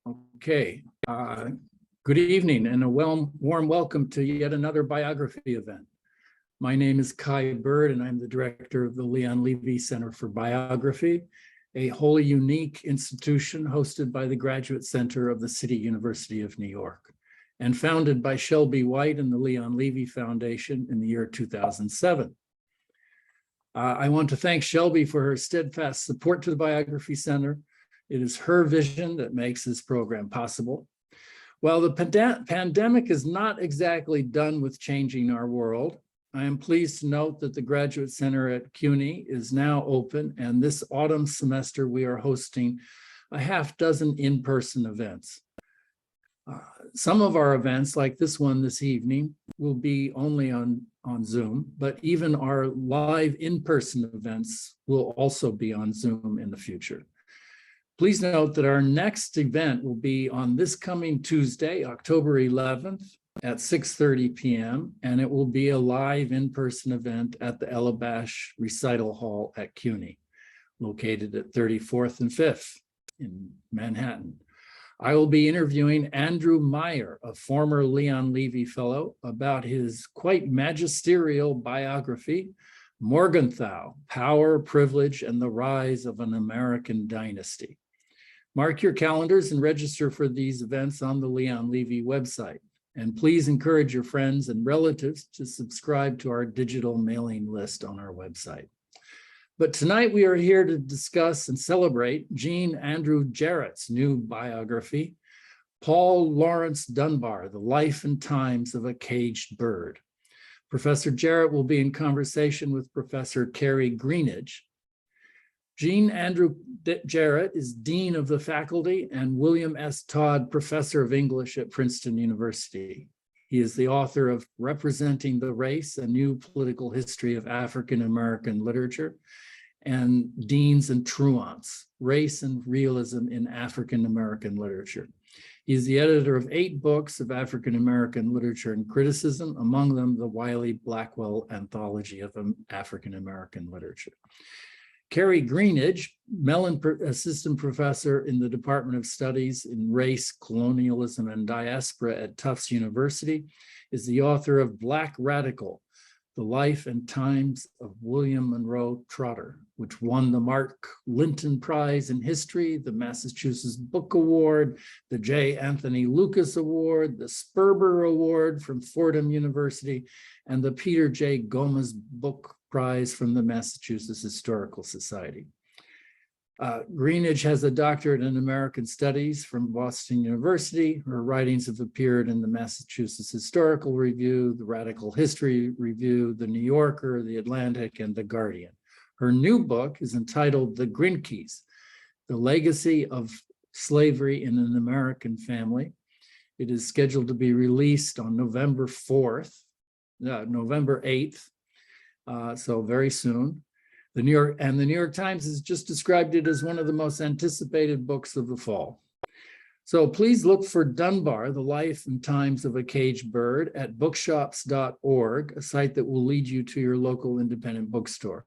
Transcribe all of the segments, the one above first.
Okay, good evening and a warm welcome to yet another biography event. My name is Kai Bird and I'm the director of the Leon Levy Center for Biography, a wholly unique institution hosted by the Graduate Center of the City University of New York and founded by Shelby White and the Leon Levy Foundation in the year 2007. I want to thank Shelby for her steadfast support to the Biography Center. It is her vision that makes this program possible. While the pandemic is not exactly done with changing our world, I am pleased to note that the Graduate Center at CUNY is now open, and this autumn semester we are hosting a half dozen in-person events. Some of our events, like this one this evening, will be only on Zoom, but even our live in-person events will also be on Zoom in the future. Please note that our next event will be on this coming Tuesday, October 11th at 6:30 p.m. and it will be a live in-person event at the Elabash Recital Hall at CUNY, located at 34th and 5th in Manhattan. I will be interviewing Andrew Meyer, a former Leon Levy Fellow, about his quite magisterial biography, Morgenthau, Power, Privilege, and the Rise of an American Dynasty. Mark your calendars and register for these events on the Leon Levy website. And please encourage your friends and relatives to subscribe to our digital mailing list on our website. But tonight we are here to discuss and celebrate Jean Andrew Jarrett's new biography, Paul Laurence Dunbar, The Life and Times of a Caged Bird. Professor Jarrett will be in conversation with Professor Kerri Greenidge. Jean Andrew Jarrett is Dean of the Faculty and William S. Todd Professor of English at Princeton University. He is the author of Representing the Race, A New Political History of African American Literature, and Deans and Truants, Race and Realism in African American Literature. He is the editor of 8 books of African American literature and criticism, among them the Wiley-Blackwell Anthology of African American Literature. Kerri Greenidge, Mellon Assistant Professor in the Department of Studies in Race, Colonialism, and Diaspora at Tufts University, is the author of Black Radical, The Life and Times of William Monroe Trotter, which won the Mark Linton Prize in History, the Massachusetts Book Award, the J. Anthony Lucas Award, the Sperber Award from Fordham University, and the Peter J. Gomez Book Prize from the Massachusetts Historical Society. Greenidge has a doctorate in American Studies from Boston University. Her writings have appeared in the Massachusetts Historical Review, the Radical History Review, the New Yorker, the Atlantic, and the Guardian. Her new book is entitled The Grinkeys, The Legacy of Slavery in an American Family. It is scheduled to be released on November 8th, so very soon. The New York Times has just described it as one of the most anticipated books of the fall. So please look for Dunbar, The Life and Times of a Caged Bird at bookshops.org, a site that will lead you to your local independent bookstore.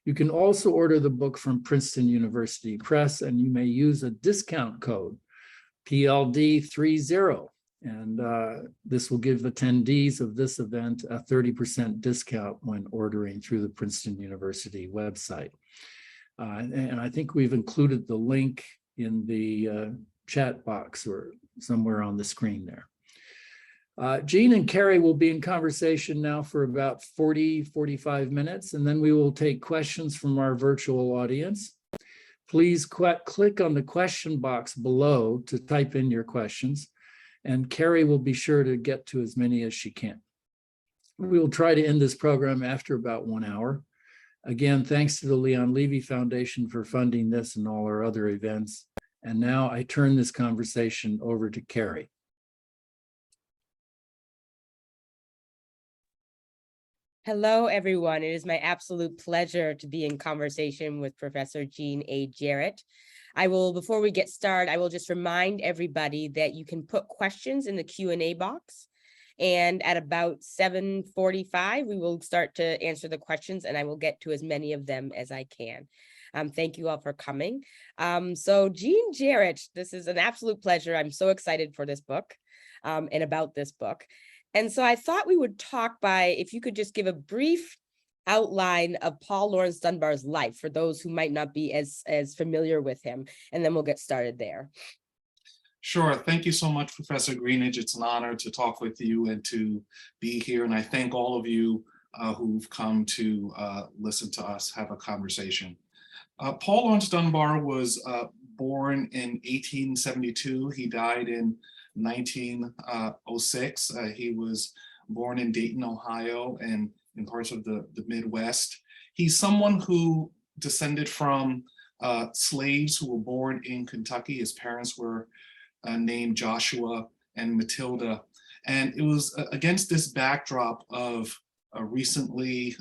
You can also order the book from Princeton University Press, and you may use a discount code, PLD30. And this will give attendees of this event a 30% discount when ordering through the Princeton University website. And I think we've included the link in the chat box or somewhere on the screen there. Jean and Kerri will be in conversation now for about 45 minutes, and then we will take questions from our virtual audience. Please click on the question box below to type in your questions, and Kerri will be sure to get to as many as she can. We will try to end this program after about 1 hour. Again, thanks to the Leon Levy Foundation for funding this and all our other events. And now I turn this conversation over to Kerri. Hello, everyone. It is my absolute pleasure to be in conversation with Professor Jean A. Jarrett. Before we get started, I will just remind everybody that you can put questions in the Q&A box. And at about 7:45, we will start to answer the questions, and I will get to as many of them as I can. Thank you all for coming. So Jean Jarrett, this is an absolute pleasure. I'm so excited for this book and about this book. And so I thought we would talk if you could just give a brief outline of Paul Laurence Dunbar's life for those who might not be as familiar with him, and then we'll get started there. Sure. Thank you so much, Professor Greenidge. It's an honor to talk with you and to be here. And I thank all of you who've come to listen to us have a conversation. Paul Laurence Dunbar was born in 1872. He died in 1906. He was born in Dayton, Ohio, and in parts of the Midwest. He's someone who descended from slaves who were born in Kentucky. His parents were named Joshua and Matilda. And it was against this backdrop of recently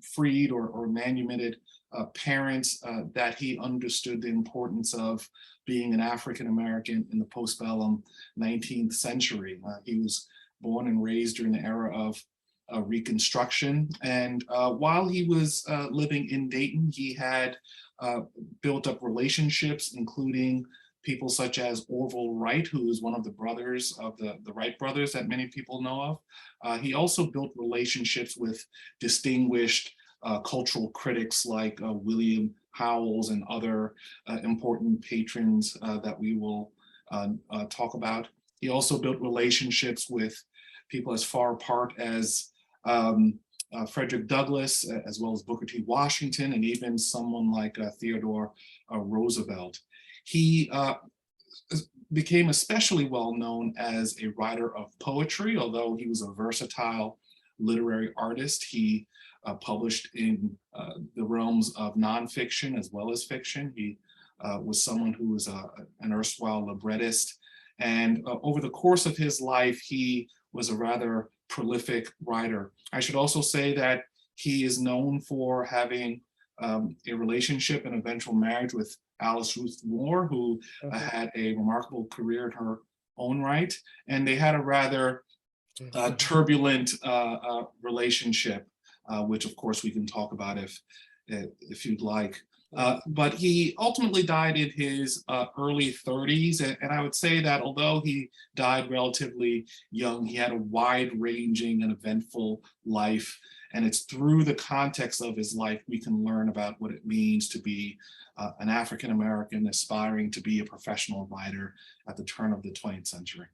freed or manumitted parents that he understood the importance of being an African-American in the postbellum 19th century. He was born and raised during the era of Reconstruction. And while he was living in Dayton, he had built up relationships, including people such as Orville Wright, who is one of the brothers of the Wright brothers that many people know of. He also built relationships with distinguished cultural critics like William Howells and other important patrons that we will talk about. He also built relationships with people as far apart as Frederick Douglass, as well as Booker T. Washington, and even someone like Theodore Roosevelt. He became especially well known as a writer of poetry, although he was a versatile literary artist. He published in the realms of nonfiction as well as fiction. He was someone who was an erstwhile librettist. And over the course of his life, he was a rather prolific writer. I should also say that he is known for having a relationship and eventual marriage with Alice Ruth Moore, who had a remarkable career in her own right. And they had a rather turbulent relationship, which of course we can talk about if you'd like. But he ultimately died in his early 30s. And I would say that although he died relatively young, he had a wide-ranging and eventful life. And it's through the context of his life we can learn about what it means to be an African-American aspiring to be a professional writer at the turn of the 20th century.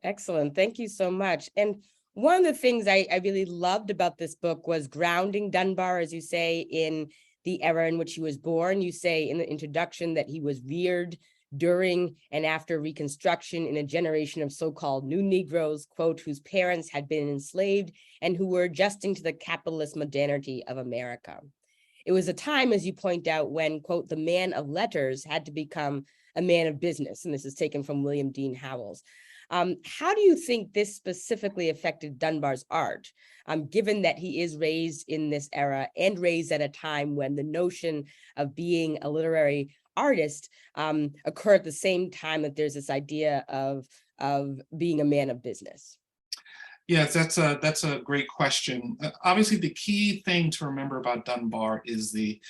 Excellent. Thank you so much. And one of the things I really loved about this book was grounding Dunbar, as you say, in the era in which he was born. You say in the introduction that he was reared during and after Reconstruction in a generation of so-called new Negroes, quote, whose parents had been enslaved and who were adjusting to the capitalist modernity of America. It was a time, as you point out, when, quote, the man of letters had to become a man of business. And this is taken from William Dean Howells. How do you think this specifically affected Dunbar's art, given that he is raised in this era and raised at a time when the notion of being a literary artist occurred at the same time that there's this idea of being a man of business? Yes, that's a great question. Obviously, the key thing to remember about Dunbar is the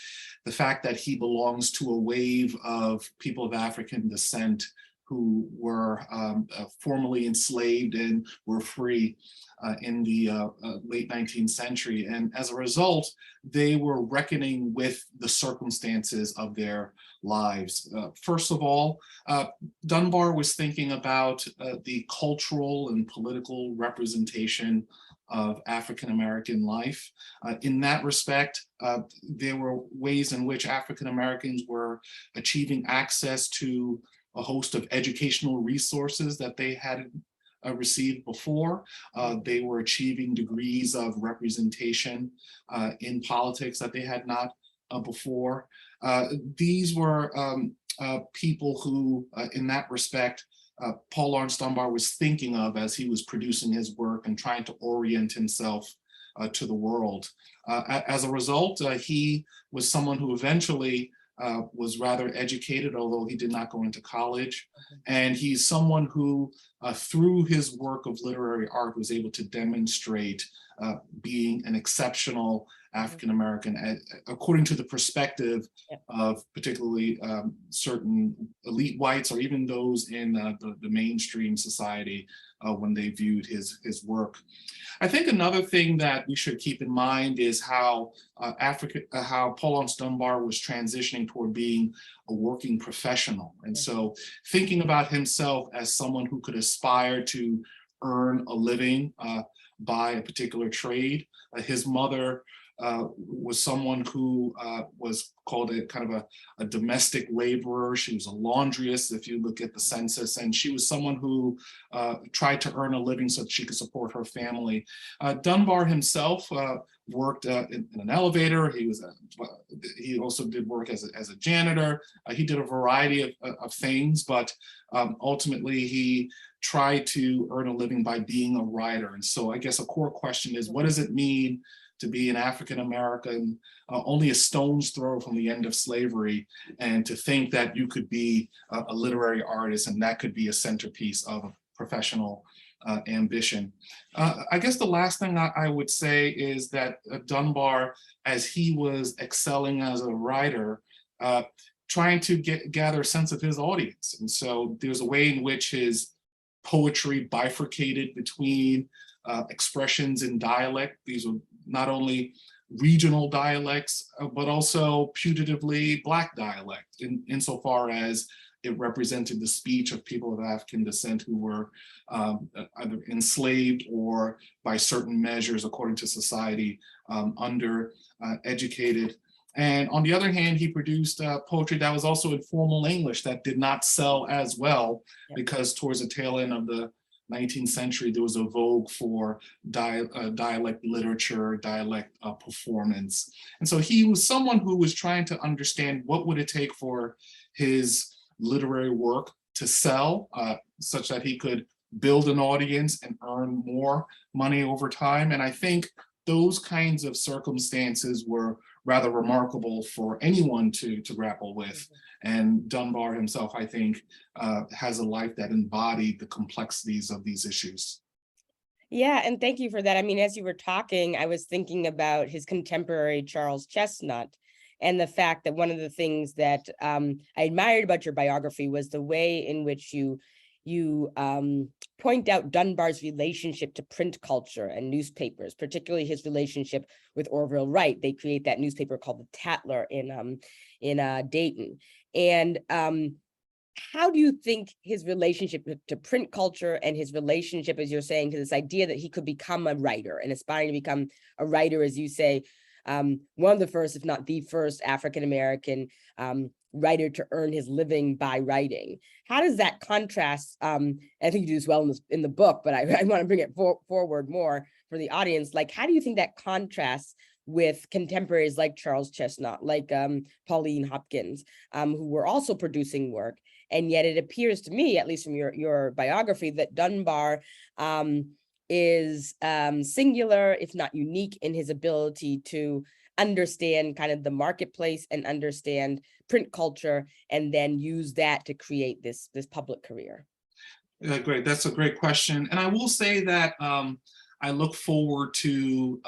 fact that he belongs to a wave of people of African descent who were formerly enslaved and were free in the late 19th century. And as a result, they were reckoning with the circumstances of their lives. First of all, Dunbar was thinking about the cultural and political representation of African-American life. In that respect, there were ways in which African-Americans were achieving access to a host of educational resources that they hadn't received before. They were achieving degrees of representation in politics that they had not before. These were people who, in that respect, Paul Laurence Dunbar was thinking of as he was producing his work and trying to orient himself to the world. As a result, he was someone who eventually was rather educated, although he did not go into college. And he's someone who, through his work of literary art, was able to demonstrate being an exceptional African American, according to the perspective of particularly certain elite whites, or even those in the mainstream society when they viewed his work. I think another thing that we should keep in mind is how how Paul Laurence Dunbar was transitioning toward being a working professional. And so thinking about himself as someone who could aspire to earn a living by a particular trade. His mother was someone who was called a kind of a domestic laborer. She was a laundress, if you look at the census, and she was someone who tried to earn a living so that she could support her family. Dunbar himself worked in an elevator. He also did work as a janitor. He did a variety of things, but ultimately he tried to earn a living by being a writer. And so I guess a core question is, what does it mean to be an African American only a stone's throw from the end of slavery, and to think that you could be a literary artist and that could be a centerpiece of a professional ambition. I guess the last thing I would say is that Dunbar, as he was excelling as a writer, trying to gather a sense of his audience. And so there's a way in which his poetry bifurcated between expressions in dialect. These were not only regional dialects, but also putatively Black dialect, insofar as it represented the speech of people of African descent who were either enslaved or, by certain measures, according to society, undereducated. And on the other hand, he produced poetry that was also in formal English that did not sell as well, because towards the tail end of the 19th century, there was a vogue for dialect literature, dialect performance. And so he was someone who was trying to understand what would it take for his literary work to sell, such that he could build an audience and earn more money over time. And I think those kinds of circumstances were rather remarkable for anyone to grapple with. And Dunbar himself, I think, has a life that embodied the complexities of these issues. Yeah, and thank you for that. I mean, as you were talking, I was thinking about his contemporary Charles Chesnutt, and the fact that one of the things that I admired about your biography was the way in which you point out Dunbar's relationship to print culture and newspapers, particularly his relationship with Orville Wright. They create that newspaper called the Tatler in Dayton. And how do you think his relationship to print culture and his relationship, as you're saying, to this idea that he could become a writer and aspiring to become a writer, as you say, one of the first, if not the first, African-American writer to earn his living by writing? How does that contrast? I think you do this well in the book, but I want to bring it forward more for the audience. Like, how do you think that contrasts with contemporaries like Charles Chesnutt, like Pauline Hopkins, who were also producing work? And yet it appears to me, at least from your biography, that Dunbar is singular, if not unique, in his ability to understand kind of the marketplace and understand print culture, and then use that to create this public career. Great, that's a great question. And I will say that I look forward to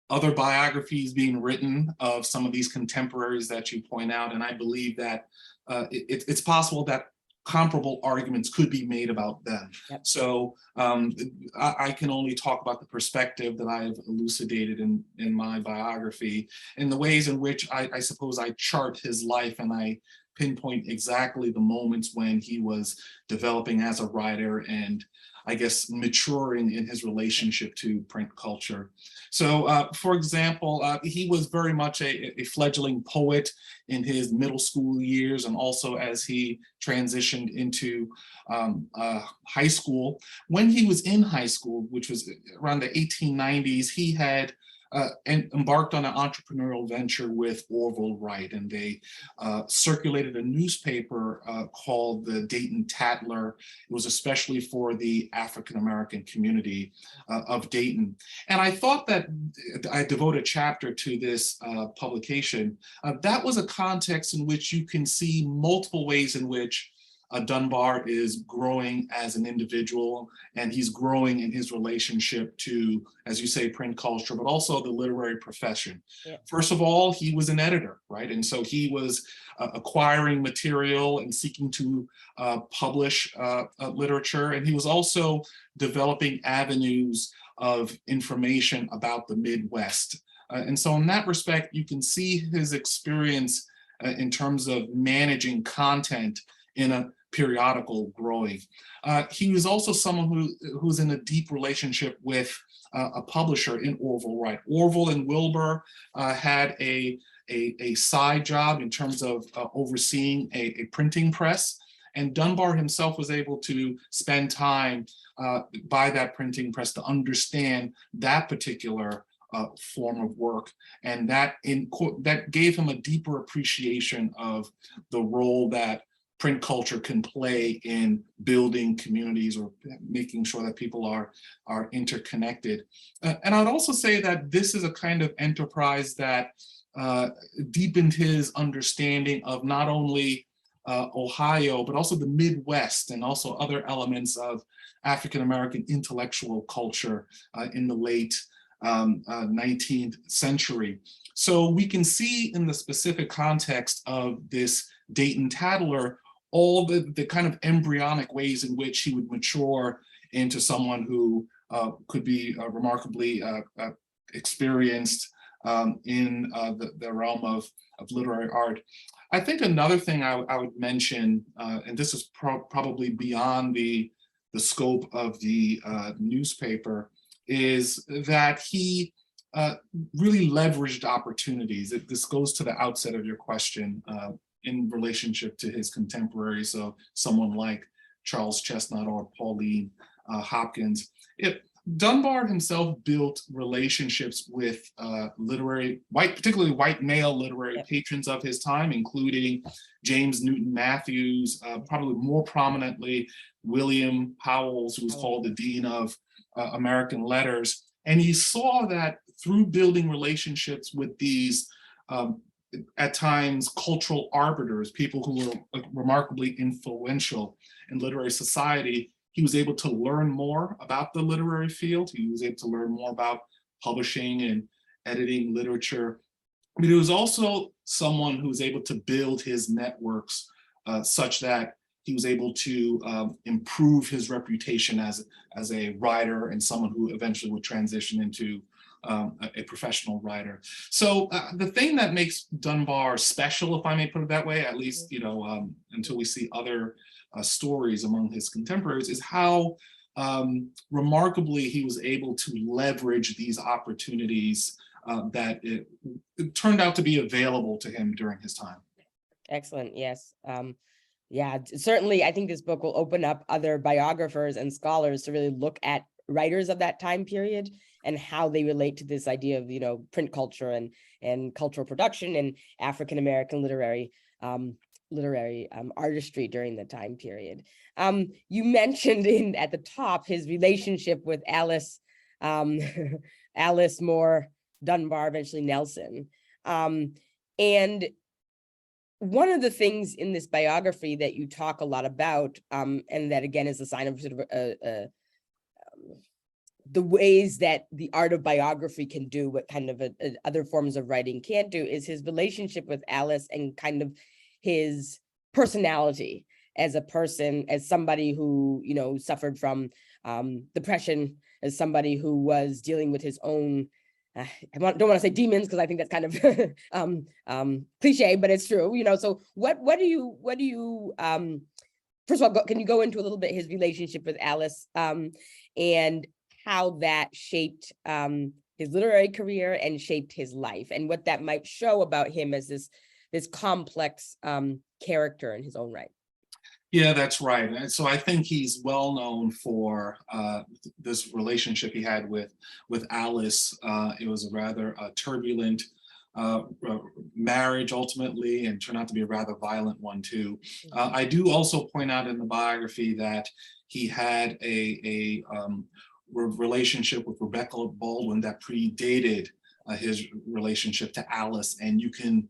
other biographies being written of some of these contemporaries that you point out. And I believe that it's possible that comparable arguments could be made about them. Yep. So I can only talk about the perspective that I've elucidated in my biography, and the ways in which I suppose I chart his life, and I pinpoint exactly the moments when he was developing as a writer and, I guess, maturing in his relationship to print culture. So, for example, he was very much a fledgling poet in his middle school years, and also as he transitioned into high school. When he was in high school, which was around the 1890s, he had embarked on an entrepreneurial venture with Orville Wright, and they circulated a newspaper called the Dayton Tatler. It was especially for the African-American community of Dayton. And I thought that I devote a chapter to this publication. That was a context in which you can see multiple ways in which Dunbar is growing as an individual, and he's growing in his relationship to, as you say, print culture, but also the literary profession. Yeah. First of all, he was an editor, right? And so he was acquiring material and seeking to publish literature. And he was also developing avenues of information about the Midwest. And so in that respect, you can see his experience in terms of managing content in a periodical growing. He was also someone who's in a deep relationship with a publisher in Orville Wright. Orville and Wilbur had a side job in terms of overseeing a printing press. And Dunbar himself was able to spend time by that printing press to understand that particular form of work, and that gave him a deeper appreciation of the role that print culture can play in building communities or making sure that people are interconnected. And I'd also say that this is a kind of enterprise that deepened his understanding of not only Ohio, but also the Midwest and also other elements of African-American intellectual culture in the late 19th century. So we can see in the specific context of this Dayton Tattler all the kind of embryonic ways in which he would mature into someone who could be remarkably experienced in the realm of literary art. I think another thing I would mention, and this is probably beyond the scope of the newspaper, is that he really leveraged opportunities. This goes to the outset of your question in relationship to his contemporaries, so someone like Charles Chestnut or Pauline Hopkins. Dunbar himself built relationships with particularly white male literary patrons of his time, including James Newton Matthews, probably more prominently William Howells, who was called the Dean of American Letters. And he saw that through building relationships with these, at times, cultural arbiters, people who were remarkably influential in literary society, he was able to learn more about the literary field. He was able to learn more about publishing and editing literature. But he was also someone who was able to build his networks such that he was able to improve his reputation as a writer and someone who eventually would transition into a professional writer. So the thing that makes Dunbar special, if I may put it that way, at least until we see other stories among his contemporaries, is how remarkably he was able to leverage these opportunities that it turned out to be available to him during his time. Excellent. Yes. Yeah, certainly. I think this book will open up other biographers and scholars to really look at writers of that time period and how they relate to this idea of, print culture and cultural production and African-American literary artistry during the time period. You mentioned at the top his relationship with Alice Moore Dunbar, eventually Nelson. And one of the things in this biography that you talk a lot about, and that again is a sign of sort of the ways that the art of biography can do what kind of other forms of writing can't do, is his relationship with Alice and kind of his personality as a person, as somebody who, suffered from depression, as somebody who was dealing with his own, I don't want to say demons, because I think that's kind of cliche, but it's true, So what do you first of all, can you go into a little bit his relationship with Alice and how that shaped his literary career and shaped his life, and what that might show about him as this complex character in his own right? Yeah, that's right. And so I think he's well known for this relationship he had with Alice. It was a rather turbulent marriage ultimately, and turned out to be a rather violent one too. I do also point out in the biography that he had a relationship with Rebecca Baldwin that predated his relationship to Alice, and you can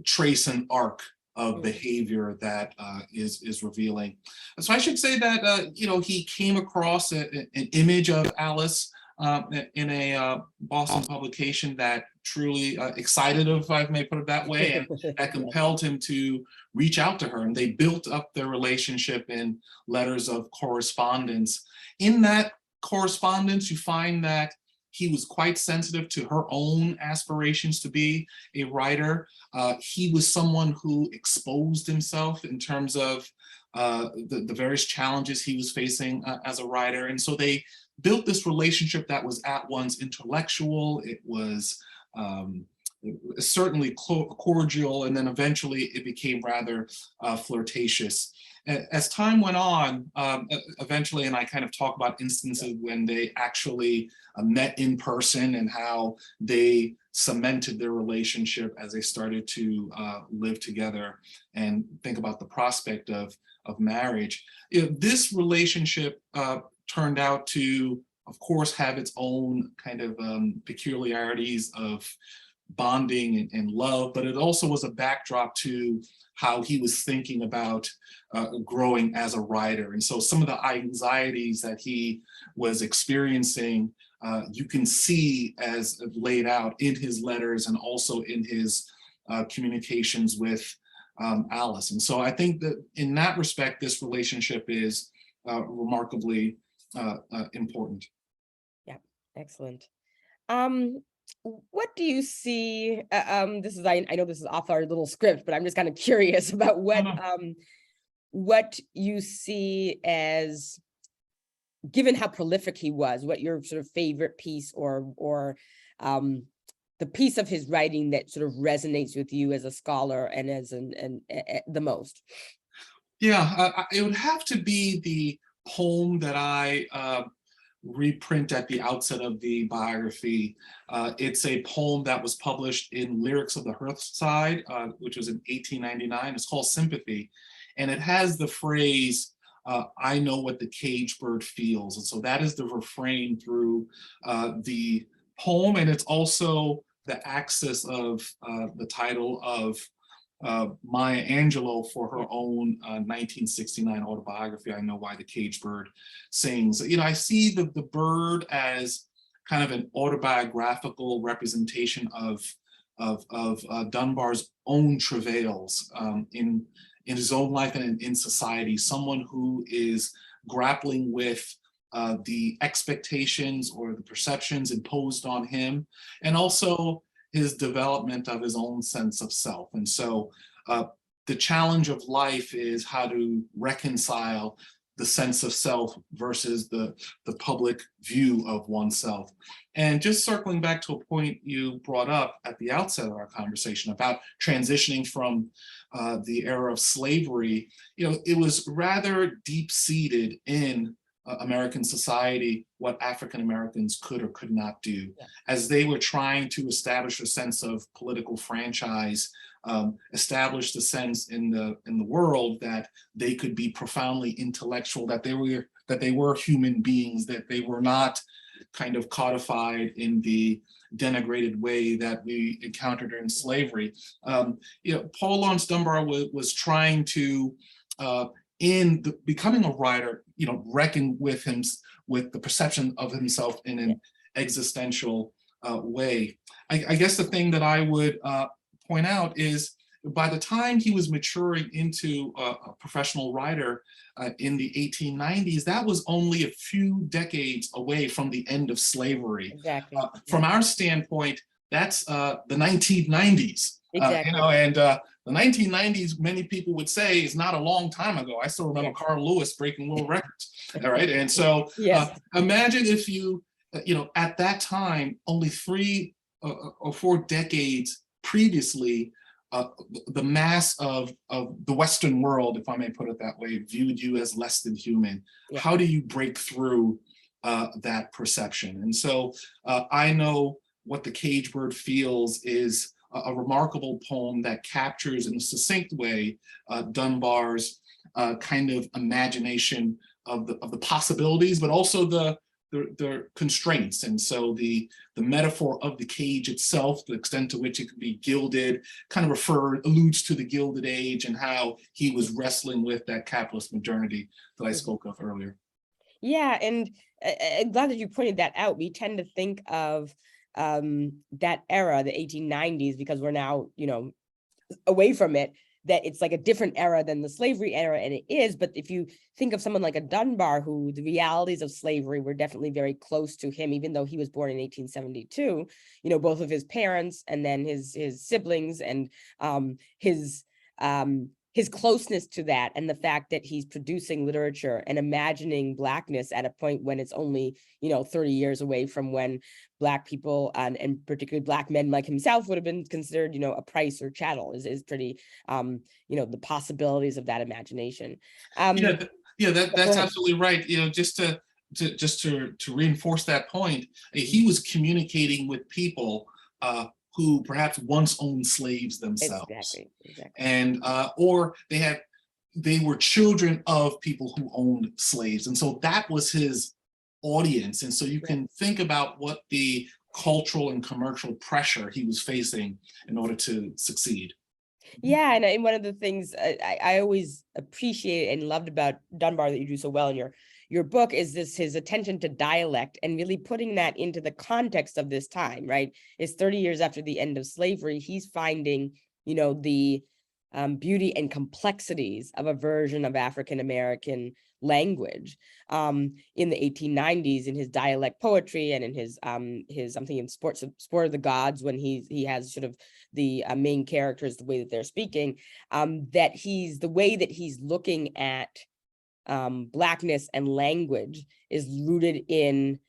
trace an arc of behavior that is revealing. So I should say that he came across an image of Alice in a Boston publication that truly excited him, if I may put it that way, and that compelled him to reach out to her. And they built up their relationship in letters of correspondence. In that correspondence, you find that he was quite sensitive to her own aspirations to be a writer. He was someone who exposed himself in terms of the various challenges he was facing as a writer. And so they built this relationship that was at once intellectual, it was certainly cordial, and then eventually it became rather flirtatious. As time went on, eventually, and I kind of talk about instances when they actually met in person and how they cemented their relationship as they started to live together and think about the prospect of marriage. This relationship turned out to, of course, have its own kind of peculiarities of bonding and love, but it also was a backdrop to how he was thinking about growing as a writer. And so some of the anxieties that he was experiencing, you can see as laid out in his letters and also in his communications with Alice. And so I think that in that respect, this relationship is remarkably important. Yeah, excellent. What do you see? This is I know this is off our little script, but I'm just kind of curious about what you see as, given how prolific he was, what your sort of favorite piece or the piece of his writing that sort of resonates with you as a scholar and as the most. Yeah, it would have to be the poem that I reprint at the outset of the biography. It's a poem that was published in Lyrics of the Hearthside, which was in 1899. It's called Sympathy. And it has the phrase, I know what the cage bird feels. And so that is the refrain through the poem. And it's also the axis of the title of Maya Angelou for her own 1969 autobiography, I Know Why the Cage Bird Sings. I see the bird as kind of an autobiographical representation of Dunbar's own travails in his own life and in society, someone who is grappling with the expectations or the perceptions imposed on him, and also his development of his own sense of self. And so the challenge of life is how to reconcile the sense of self versus the public view of oneself. And just circling back to a point you brought up at the outset of our conversation about transitioning from the era of slavery, it was rather deep-seated in American society what African Americans could or could not do, as they were trying to establish a sense of political franchise, establish the sense in the world that they could be profoundly intellectual, that they were human beings, that they were not kind of codified in the denigrated way that we encountered in slavery. Paul Laurence Dunbar was trying to becoming a writer, reckon with the perception of himself in an existential way. I guess the thing that I would point out is by the time he was maturing into a professional writer in the 1890s, that was only a few decades away from the end of slavery. Exactly. From our standpoint, that's the 1990s. Exactly. And the 1990s, many people would say, is not a long time ago. I still remember Carl Lewis breaking world records. All right. And so imagine if you, at that time, only 3 or 4 decades previously, the mass of the Western world, if I may put it that way, viewed you as less than human. Yeah. How do you break through that perception? And so I Know What the Cage Bird Feels is a remarkable poem that captures in a succinct way Dunbar's kind of imagination of the possibilities, but also the the constraints. And so the metaphor of the cage itself, the extent to which it could be gilded, kind of alludes to the Gilded Age and how he was wrestling with that capitalist modernity that I spoke of earlier. Yeah, and I'm glad that you pointed that out. We tend to think of that era, the 1890s, because we're now, away from it, that it's like a different era than the slavery era, and it is. But if you think of someone like a Dunbar, who the realities of slavery were definitely very close to him, even though he was born in 1872, both of his parents and then his siblings and his closeness to that, and the fact that he's producing literature and imagining Blackness at a point when it's only 30 years away from when Black people and particularly Black men like himself would have been considered a price or chattel is pretty the possibilities of that imagination. That's absolutely right. Just to reinforce that point, he was communicating with people who perhaps once owned slaves themselves. Exactly. And or they were children of people who owned slaves. And so that was his audience. And so you can think about what the cultural and commercial pressure he was facing in order to succeed. Yeah, and one of the things I always appreciate and loved about Dunbar that you do so well in your book is his attention to dialect and really putting that into the context of this time, right? It's 30 years after the end of slavery. He's finding, the beauty and complexities of a version of African-American language in the 1890s in his dialect poetry and in his I'm thinking Sport of the Gods, when he has sort of the main characters, the way that they're speaking, that the way that he's looking at Blackness and language is rooted in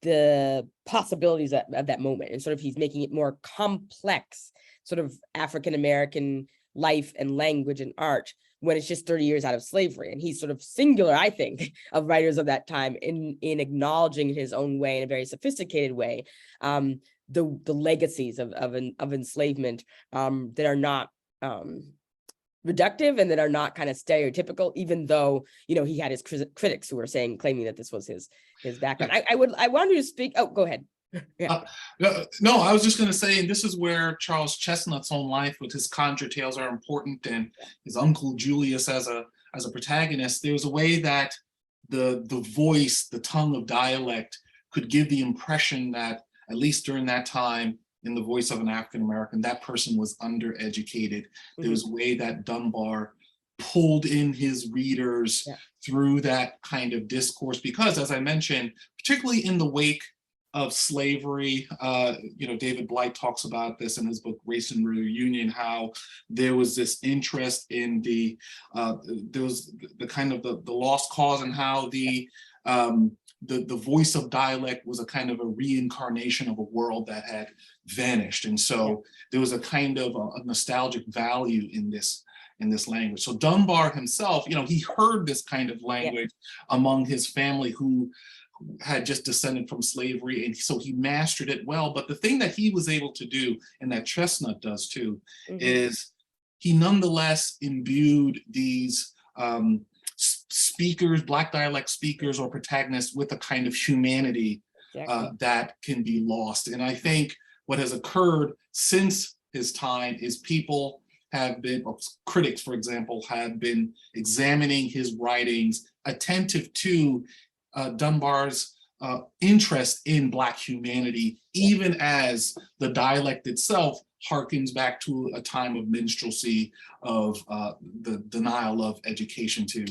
the possibilities of that moment, and sort of he's making it more complex, sort of African-American life and language and art when it's just 30 years out of slavery. And he's sort of singular, I think, of writers of that time in acknowledging in his own way, in a very sophisticated way, the legacies of enslavement that are not reductive and that are not kind of stereotypical, even though he had his critics who were claiming that this was his background. I wanted to speak. Oh, go ahead. No, I was just going to say, and this is where Charles Chesnutt's own life with his conjure tales are important, and his uncle Julius as a protagonist. There was a way that the voice, the tongue of dialect, could give the impression that, at least during that time, in the voice of an African-American, that person was undereducated. There was a way that Dunbar pulled in his readers through that kind of discourse, because, as I mentioned, particularly in the wake of slavery, David Blight talks about this in his book, Race and Reunion, how there was this interest in there was the kind of the lost cause, and how the voice of dialect was a kind of a reincarnation of a world that had vanished. And so there was a kind of a nostalgic value in this language. So Dunbar himself, he heard this kind of language among his family who had just descended from slavery, and so he mastered it well. But the thing that he was able to do, and that Chesnutt does too, is he nonetheless imbued these speakers, Black dialect speakers or protagonists, with a kind of humanity that can be lost. And I think what has occurred since his time is people have been, or critics, for example, have been examining his writings, attentive to Dunbar's interest in Black humanity, even as the dialect itself harkens back to a time of minstrelsy, of the denial of education to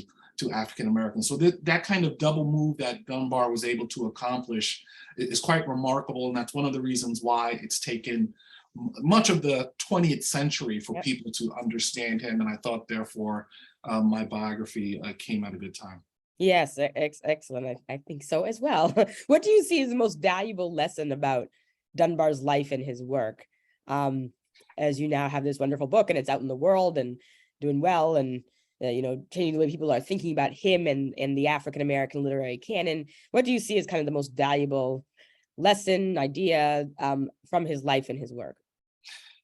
African Americans. So that kind of double move that Dunbar was able to accomplish is quite remarkable, and that's one of the reasons why it's taken much of the 20th century for people to understand him. And I thought, therefore, my biography came at a good time. Yes, excellent. I think so as well. What do you see as the most valuable lesson about Dunbar's life and his work? As you now have this wonderful book and it's out in the world and doing well, and changing the way people are thinking about him and the African-American literary canon. What do you see as kind of the most valuable lesson, idea from his life and his work?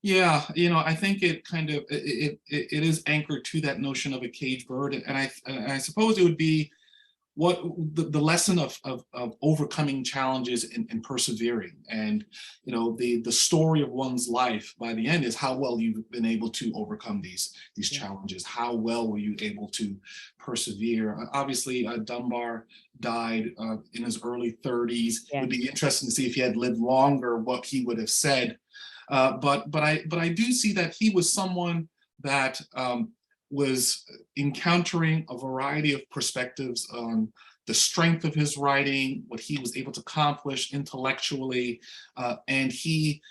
Yeah, I think it kind of, it is anchored to that notion of a cage bird. And I suppose it would be what the lesson of overcoming challenges and persevering. And, you know, the story of one's life by the end is how well you've been able to overcome these challenges. How well were you able to persevere? Obviously, Dunbar died in his early 30s. It would be interesting to see if he had lived longer, what he would have said. But I do see that he was someone that was encountering a variety of perspectives on the strength of his writing, what he was able to accomplish intellectually, and he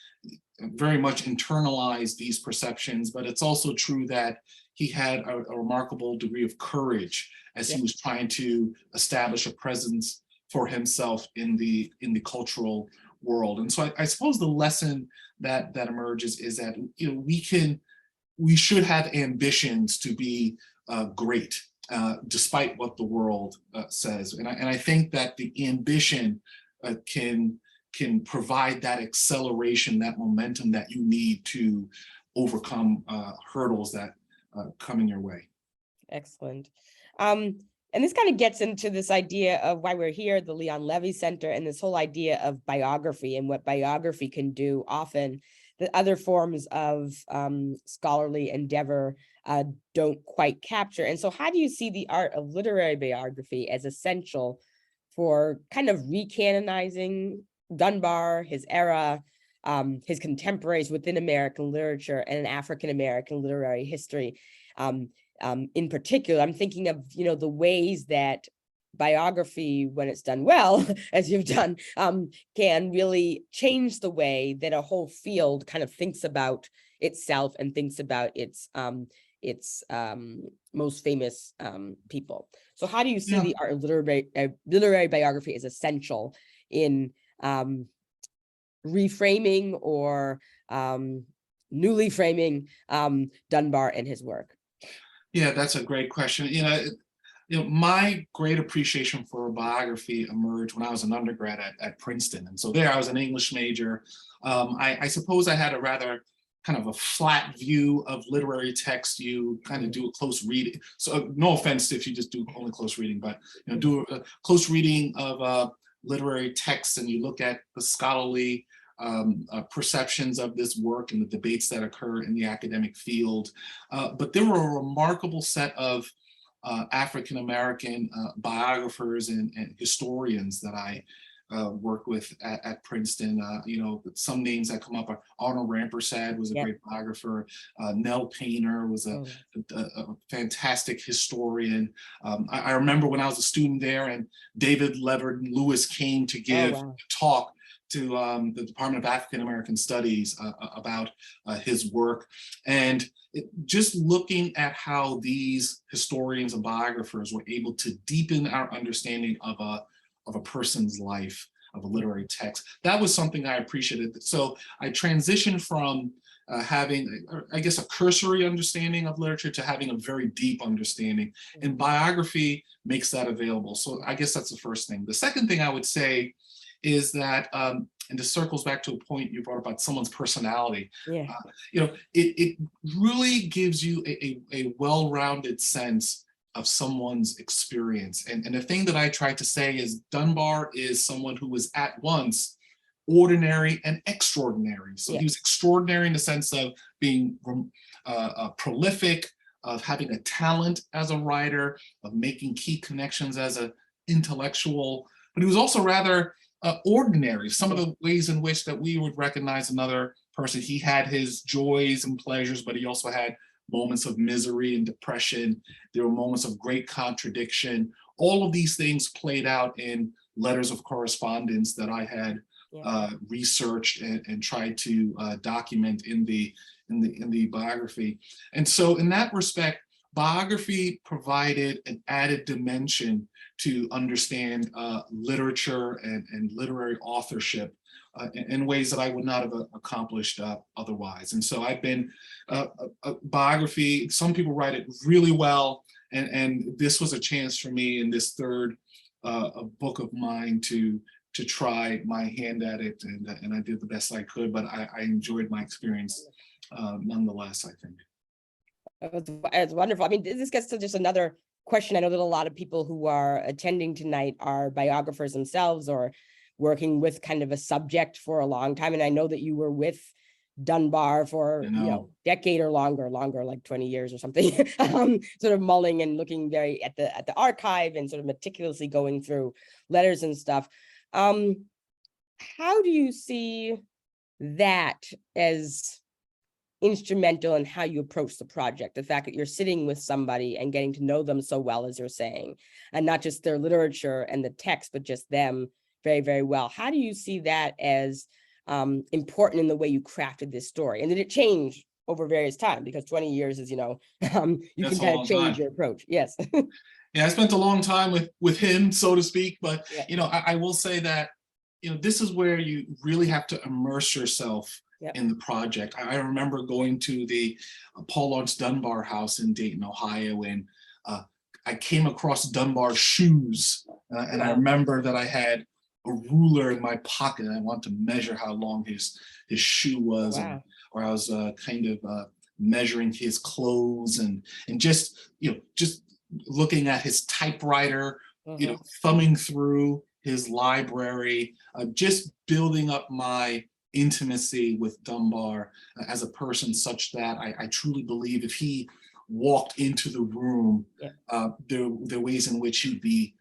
very much internalized these perceptions. But it's also true that he had a remarkable degree of courage as he was trying to establish a presence for himself in the cultural world. And so I suppose the lesson that emerges is that, you know, we should have ambitions to be great, despite what the world says. And I think that the ambition can provide that acceleration, that momentum that you need to overcome hurdles that come in your way. Excellent. And this kind of gets into this idea of why we're here, the Leon Levy Center, and this whole idea of biography and what biography can do often that other forms of scholarly endeavor don't quite capture. And so how do you see the art of literary biography as essential for kind of recanonizing Dunbar, his era, his contemporaries within American literature and African-American literary history? In particular, I'm thinking of, you know, the ways that biography, when it's done well, as you've done, can really change the way that a whole field kind of thinks about itself and thinks about its most famous people. So how do you see the art of literary biography as essential in reframing or newly framing Dunbar and his work? Yeah, that's a great question. You know, my great appreciation for biography emerged when I was an undergrad at Princeton. And so there I was an English major. I suppose I had a rather kind of a flat view of literary text. You kind of do a close reading. So no offense if you just do only close reading, but, you know, do a close reading of literary texts and you look at the scholarly perceptions of this work and the debates that occur in the academic field. But there were a remarkable set of African-American biographers and historians that I worked with at Princeton. You know, some names that come up are Arnold Rampersad was a great biographer. Nell Painter was a fantastic historian. I remember when I was a student there and David Leonard Lewis came to give a talk to the Department of African American Studies about his work. And just looking at how these historians and biographers were able to deepen our understanding of a person's life, of a literary text, that was something I appreciated. So I transitioned from having, I guess, a cursory understanding of literature to having a very deep understanding. And biography makes that available. So I guess that's the first thing. The second thing I would say is that, and this circles back to a point you brought about someone's personality. You know, it really gives you a well-rounded sense of someone's experience. And the thing that I try to say is Dunbar is someone who was at once ordinary and extraordinary. So he was extraordinary in the sense of being prolific, of having a talent as a writer, of making key connections as an intellectual, but he was also rather ordinary. Some of the ways in which that we would recognize another person, he had his joys and pleasures, but he also had moments of misery and depression. There were moments of great contradiction. All of these things played out in letters of correspondence that I had researched and tried to document in the biography. And so in that respect, biography provided an added dimension to understand literature and literary authorship in ways that I would not have accomplished otherwise. And so I've been a biography, some people write it really well, and this was a chance for me in this third book of mine to try my hand at it, and I did the best I could, but I enjoyed my experience nonetheless, I think. It's wonderful. I mean, this gets to just another question. I know that a lot of people who are attending tonight are biographers themselves or working with kind of a subject for a long time. And I know that you were with Dunbar for decade or longer, like 20 years or something, sort of mulling and looking very at the archive and sort of meticulously going through letters and stuff. How do you see that as instrumental in how you approach the project? The fact that you're sitting with somebody and getting to know them so well, as you're saying, and not just their literature and the text, but just them very, very well. How do you see that as important in the way you crafted this story? And did it change over various times? Because 20 years is, you That's can kind of change your approach. Yes. Yeah, I spent a long time with him, so to speak. But, Yeah. I will say that, this is where you really have to immerse yourself in the project. I remember going to the Paul Laurence Dunbar house in Dayton, Ohio, and I came across Dunbar's shoes. And I remember that I had a ruler in my pocket and I wanted to measure how long his shoe was. Wow. Or I was kind of measuring his clothes and just looking at his typewriter, thumbing through his library, just building up my intimacy with Dunbar as a person, such that I truly believe if he walked into the room, there are ways in which he'd be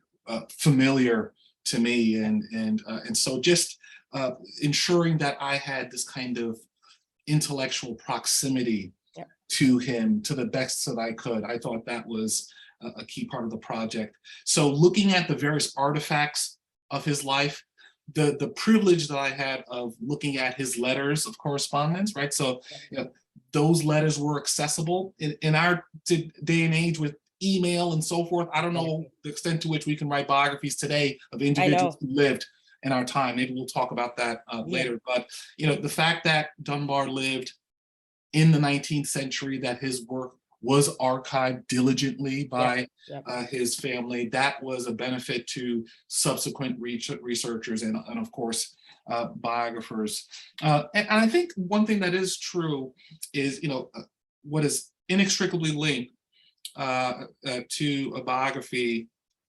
familiar to me, and so just ensuring that I had this kind of intellectual proximity to him to the best that I could. I thought that was a key part of the project. So looking at the various artifacts of his life, the privilege that I had of looking at his letters of correspondence, right? So those letters were accessible in our day and age with email and so forth. I don't know the extent to which we can write biographies today of individuals who lived in our time. Maybe we'll talk about that later. But the fact that Dunbar lived in the 19th century, that his work was archived diligently by his family, that was a benefit to subsequent researchers and of course biographers. And I think one thing that is true is what is inextricably linked to a biography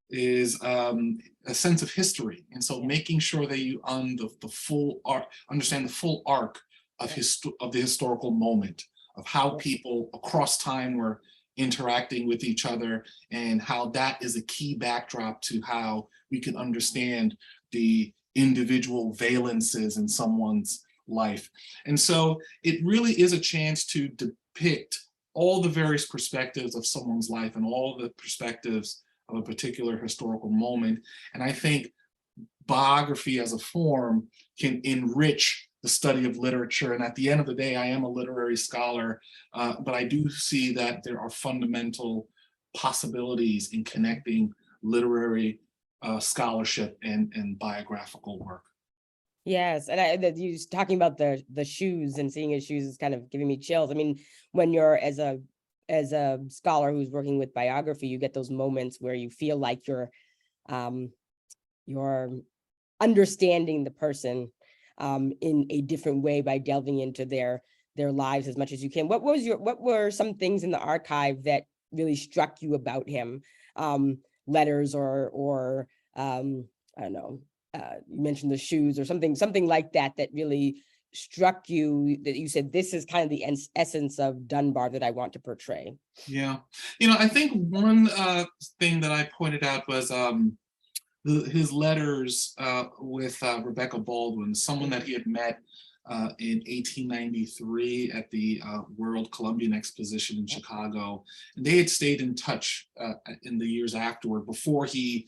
is a sense of history, and so making sure that you understand the full arc of the historical moment, of how people across time were interacting with each other, and how that is a key backdrop to how we can understand the individual valences in someone's life. And so it really is a chance to depict all the various perspectives of someone's life and all the perspectives of a particular historical moment. And I think biography as a form can enrich the study of literature. And at the end of the day, I am a literary scholar, but I do see that there are fundamental possibilities in connecting literary scholarship and biographical work. Yes, and you talking about the shoes and seeing his shoes is kind of giving me chills. I mean, when you're as a scholar who's working with biography, you get those moments where you feel like you're understanding the person in a different way by delving into their lives as much as you can. What were some things in the archive that really struck you about him? Letters or I don't know. You mentioned the shoes or something like that really struck you, that you said, this is kind of the essence of Dunbar that I want to portray? Yeah, I think one thing that I pointed out was his letters with Rebecca Baldwin, someone that he had met in 1893 at the World Columbian Exposition in Chicago. And they had stayed in touch in the years afterward, before he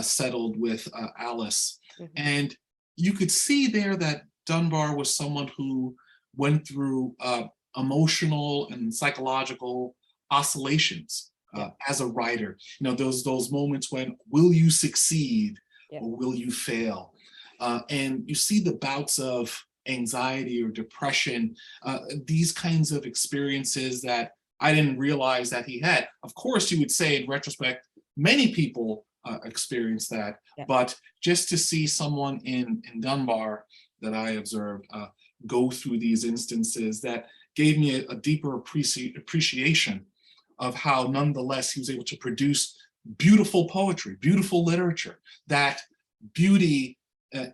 settled with Alice. And you could see there that Dunbar was someone who went through emotional and psychological oscillations as a writer. Those moments when, will you succeed or will you fail? And you see the bouts of anxiety or depression, these kinds of experiences that I didn't realize that he had. Of course, you would say in retrospect, many people experience that, but just to see someone in Dunbar that I observed go through these instances, that gave me a deeper appreciation of how nonetheless he was able to produce beautiful poetry, beautiful literature, that beauty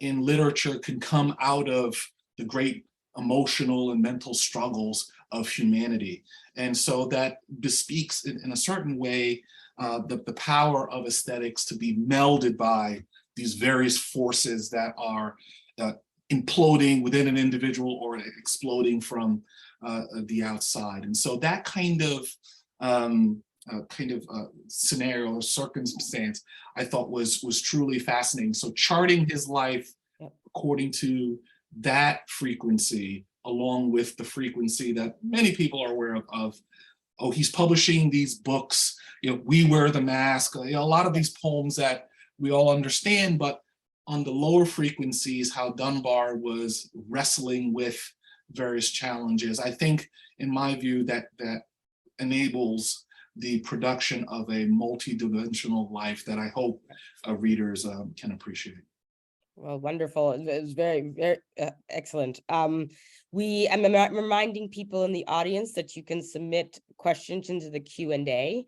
in literature can come out of the great emotional and mental struggles of humanity. And so that bespeaks in a certain way the power of aesthetics to be melded by these various forces that are imploding within an individual or exploding from the outside. And so that kind of scenario or circumstance I thought was truly fascinating. So charting his life according to that frequency, along with the frequency that many people are aware of, oh, he's publishing these books, We Wear the Mask, a lot of these poems that we all understand, but on the lower frequencies, how Dunbar was wrestling with various challenges. I think, in my view, that enables the production of a multi-dimensional life that I hope readers can appreciate. Well, wonderful. It was very, very excellent. I'm reminding people in the audience that you can submit questions into the Q&A.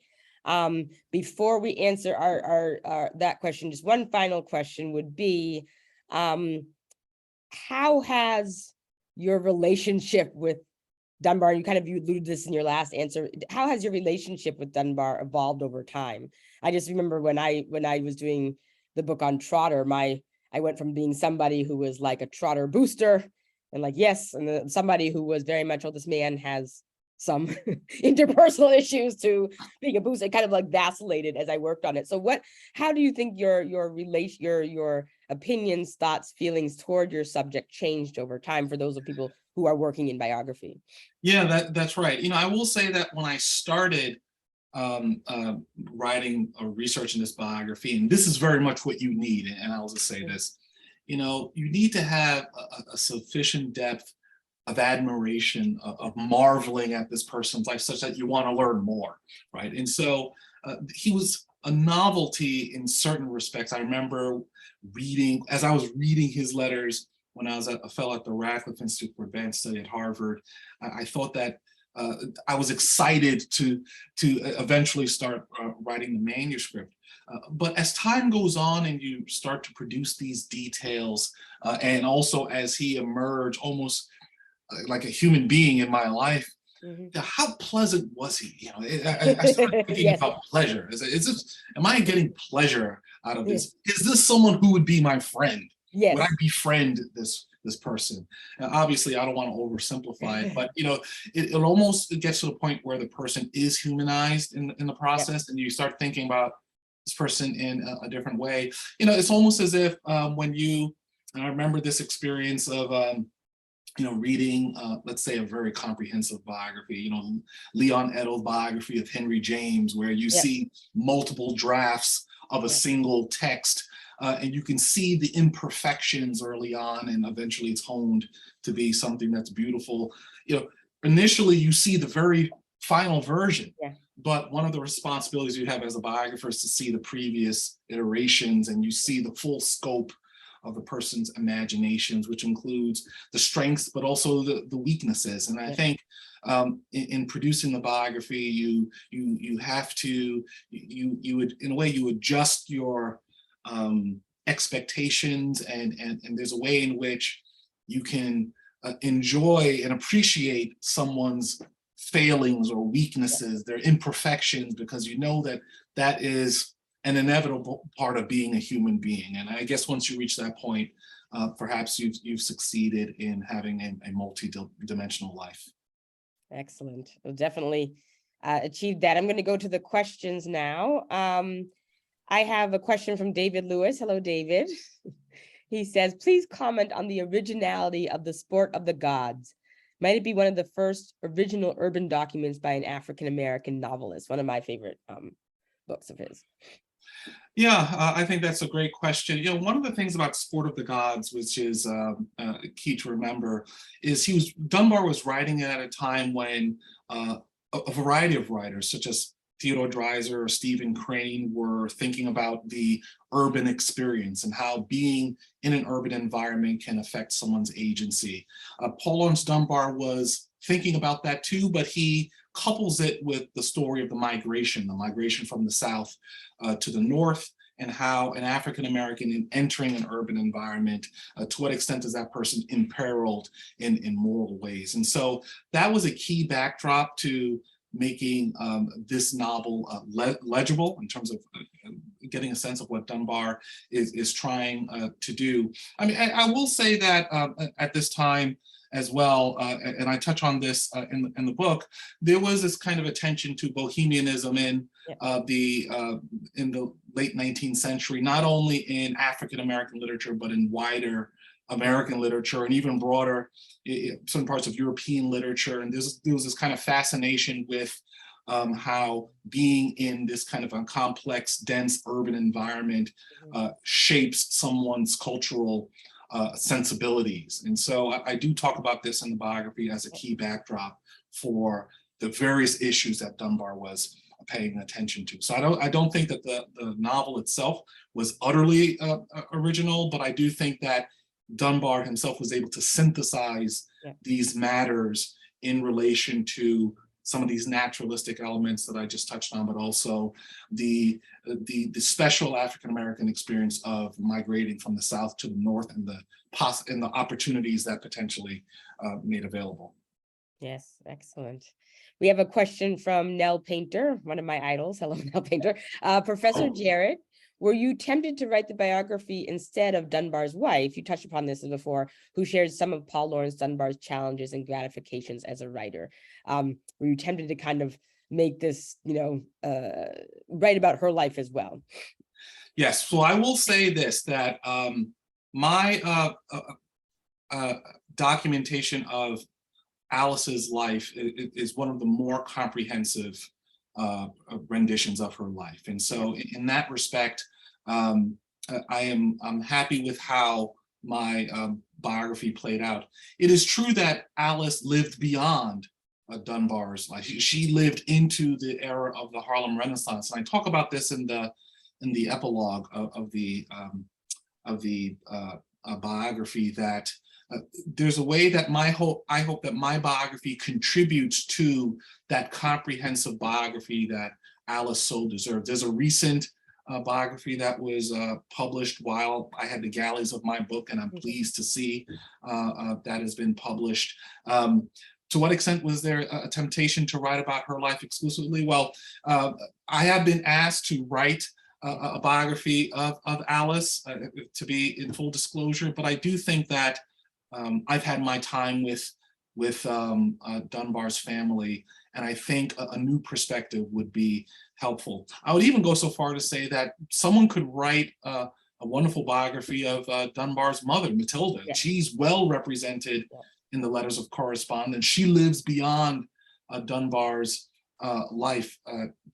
Before we answer our that question, just one final question would be, how has your relationship with Dunbar, you alluded to this in your last answer, how has your relationship with Dunbar evolved over time? I just remember when I was doing the book on Trotter, I went from being somebody who was like a Trotter booster and like, yes, and then somebody who was very much, oh, this man has some interpersonal issues, to being a booster. It kind of like vacillated as I worked on it. So how do you think your opinions, thoughts, feelings toward your subject changed over time for those of people who are working in biography? Yeah, that's right. I will say that when I started writing or researching this biography, and this is very much what you need, and I'll just say this, you need to have a sufficient depth of admiration, of marveling at this person's life, such that you want to learn more, right? And so he was a novelty in certain respects. I remember reading, as I was reading his letters when I was a fellow at the Radcliffe Institute for Advanced Study at Harvard, I thought that I was excited to eventually start writing the manuscript. But as time goes on and you start to produce these details, and also as he emerged almost like a human being in my life, how pleasant was he? I started thinking Yes. about pleasure. Am I getting pleasure out of this? Is this someone who would be my friend? Yes. Would I befriend this person? Now, obviously, I don't want to oversimplify it, but it almost gets to the point where the person is humanized in the process, and you start thinking about this person in a different way. It's almost as if and I remember this experience of reading, let's say, a very comprehensive biography, Leon Eddel's biography of Henry James, where you see multiple drafts of a single text, and you can see the imperfections early on, and eventually it's honed to be something that's beautiful. Initially you see the very final version, but one of the responsibilities you have as a biographer is to see the previous iterations, and you see the full scope of the person's imaginations, which includes the strengths, but also the weaknesses. And I think in producing the biography, you have to, you would, in a way, you adjust your expectations, and there's a way in which you can enjoy and appreciate someone's failings or weaknesses, their imperfections, because that is an inevitable part of being a human being. And I guess once you reach that point, perhaps you've succeeded in having a multi-dimensional life. Excellent. We'll definitely achieve that. I'm going to go to the questions now. I have a question from David Lewis. Hello, David. He says, please comment on the originality of The Sport of the Gods. Might it be one of the first original urban documents by an African-American novelist? One of my favorite books of his. Yeah, I think that's a great question. One of the things about Sport of the Gods, which is key to remember, is Dunbar was writing it at a time when a variety of writers, such as Theodore Dreiser or Stephen Crane, were thinking about the urban experience and how being in an urban environment can affect someone's agency. Laurence Dunbar was thinking about that too, but he couples it with the story of the migration from the South to the North, and how an African-American in entering an urban environment, to what extent is that person imperiled in moral ways? And so that was a key backdrop to making this novel legible in terms of getting a sense of what Dunbar is trying to do. I mean, I will say that at this time as well, and I touch on this in the book, there was this kind of attention to bohemianism in the late 19th century, not only in African-American literature, but in wider American literature and even broader some parts of European literature. And there was this kind of fascination with how being in this kind of a complex, dense urban environment shapes someone's cultural sensibilities. And so I do talk about this in the biography as a key backdrop for the various issues that Dunbar was paying attention to. So I don't think that the novel itself was utterly original, but I do think that Dunbar himself was able to synthesize these matters in relation to some of these naturalistic elements that I just touched on, but also the special African-American experience of migrating from the South to the North and the opportunities that potentially made available. Yes, excellent. We have a question from Nell Painter, one of my idols. Hello, Nell Painter. Professor Jarrett, were you tempted to write the biography instead of Dunbar's wife? You touched upon this before, who shared some of Paul Laurence Dunbar's challenges and gratifications as a writer. Were you tempted to kind of make this, write about her life as well? Yes, so I will say this, that my documentation of Alice's life is one of the more comprehensive renditions of her life. And so in that respect, I'm happy with how my biography played out. It is true that Alice lived beyond Dunbar's life. She lived into the era of the Harlem Renaissance. And I talk about this in the epilogue of the biography, that there's a way that I hope that my biography contributes to that comprehensive biography that Alice so deserved. There's a recent biography that was published while I had the galleys of my book, and I'm pleased to see that has been published. To what extent was there a temptation to write about her life exclusively? Well, I have been asked to write a biography of Alice, to be in full disclosure, but I do think that I've had my time with Dunbar's family, and I think a new perspective would be helpful. I would even go so far to say that someone could write a wonderful biography of Dunbar's mother, Matilda. Yeah. She's well represented in the letters of correspondence. She lives beyond Dunbar's life,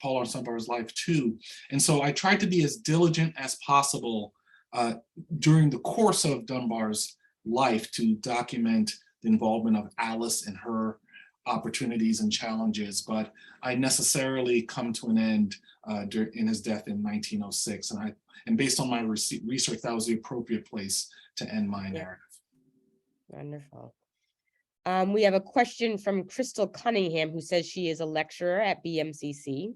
Paul Laurence Dunbar's life too. And so I tried to be as diligent as possible during the course of Dunbar's life to document the involvement of Alice and her opportunities and challenges, but I necessarily come to an end in his death in 1906, and based on my research, that was the appropriate place to end my narrative. Wonderful. We have a question from Crystal Cunningham, who says she is a lecturer at BMCC.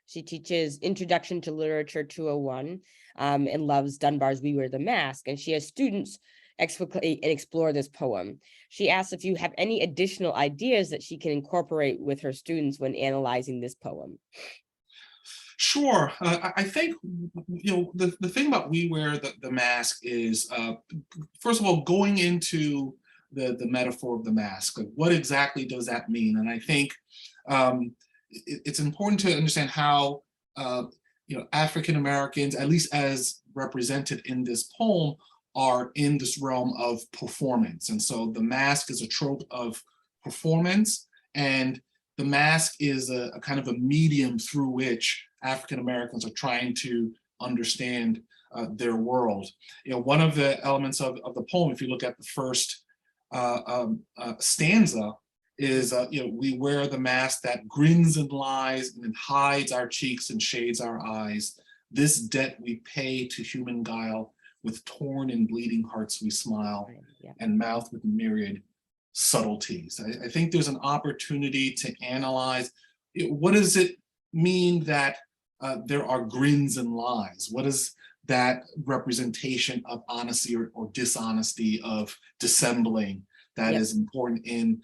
She teaches Introduction to Literature 201 and loves Dunbar's We Wear the Mask, and she has students explicate and explore this poem. She asks if you have any additional ideas that she can incorporate with her students when analyzing this poem. Sure. I think, the thing about We Wear the Mask is, first of all, going into the metaphor of the mask. Like, what exactly does that mean? And I think it's important to understand how, African Americans, at least as represented in this poem, are in this realm of performance. And so the mask is a trope of performance, and the mask is a kind of a medium through which African Americans are trying to understand their world. One of the elements of the poem, if you look at the first stanza, is we wear the mask that grins and lies and hides our cheeks and shades our eyes. This debt we pay to human guile. With torn and bleeding hearts we smile, and mouth with myriad subtleties. I think there's an opportunity to analyze what does it mean that there are grins and lies? What is that representation of honesty or dishonesty, of dissembling, that is important in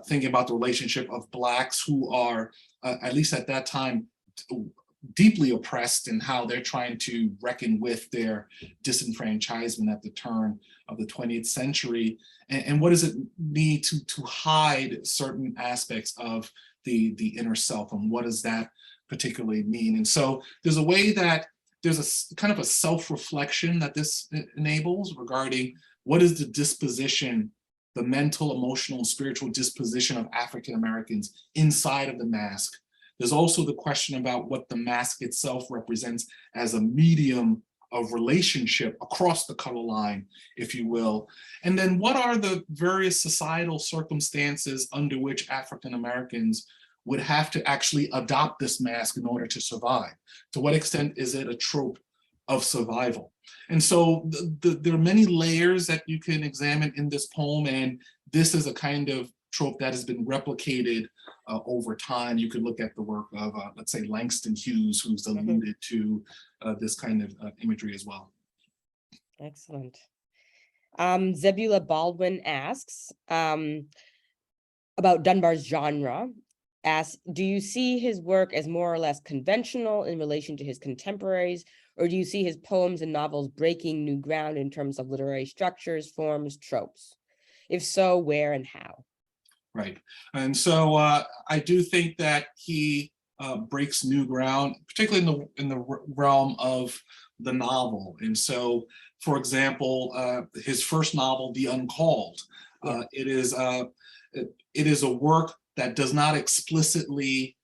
thinking about the relationship of Blacks who are, at least at that time, deeply oppressed, and how they're trying to reckon with their disenfranchisement at the turn of the 20th century. And what does it mean to hide certain aspects of the inner self, and what does that particularly mean? And so there's a way that there's a kind of a self-reflection that this enables regarding what is the disposition, the mental, emotional, and spiritual disposition of African Americans inside of the mask. There's also the question about what the mask itself represents as a medium of relationship across the color line, if you will. And then what are the various societal circumstances under which African Americans would have to actually adopt this mask in order to survive? To what extent is it a trope of survival? And so there are many layers that you can examine in this poem, and this is a kind of trope that has been replicated over time. You could look at the work of, let's say, Langston Hughes, who's alluded to this kind of imagery as well. Excellent. Zebula Baldwin asks about Dunbar's genre. Asks, do you see his work as more or less conventional in relation to his contemporaries, or do you see his poems and novels breaking new ground in terms of literary structures, forms, tropes? If so, where and how? Right. And so I do think that he breaks new ground, particularly in the realm of the novel. And so, for example, his first novel, The Uncalled, it is a work that does not explicitly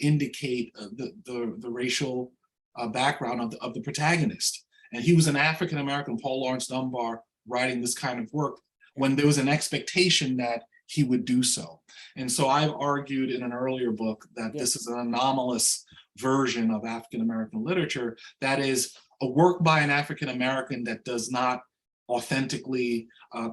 indicate the racial background of the protagonist. And he was an African-American, Paul Laurence Dunbar, writing this kind of work when there was an expectation that he would do so. And so I've argued in an earlier book that this is an anomalous version of African-American literature, that is a work by an African-American that does not authentically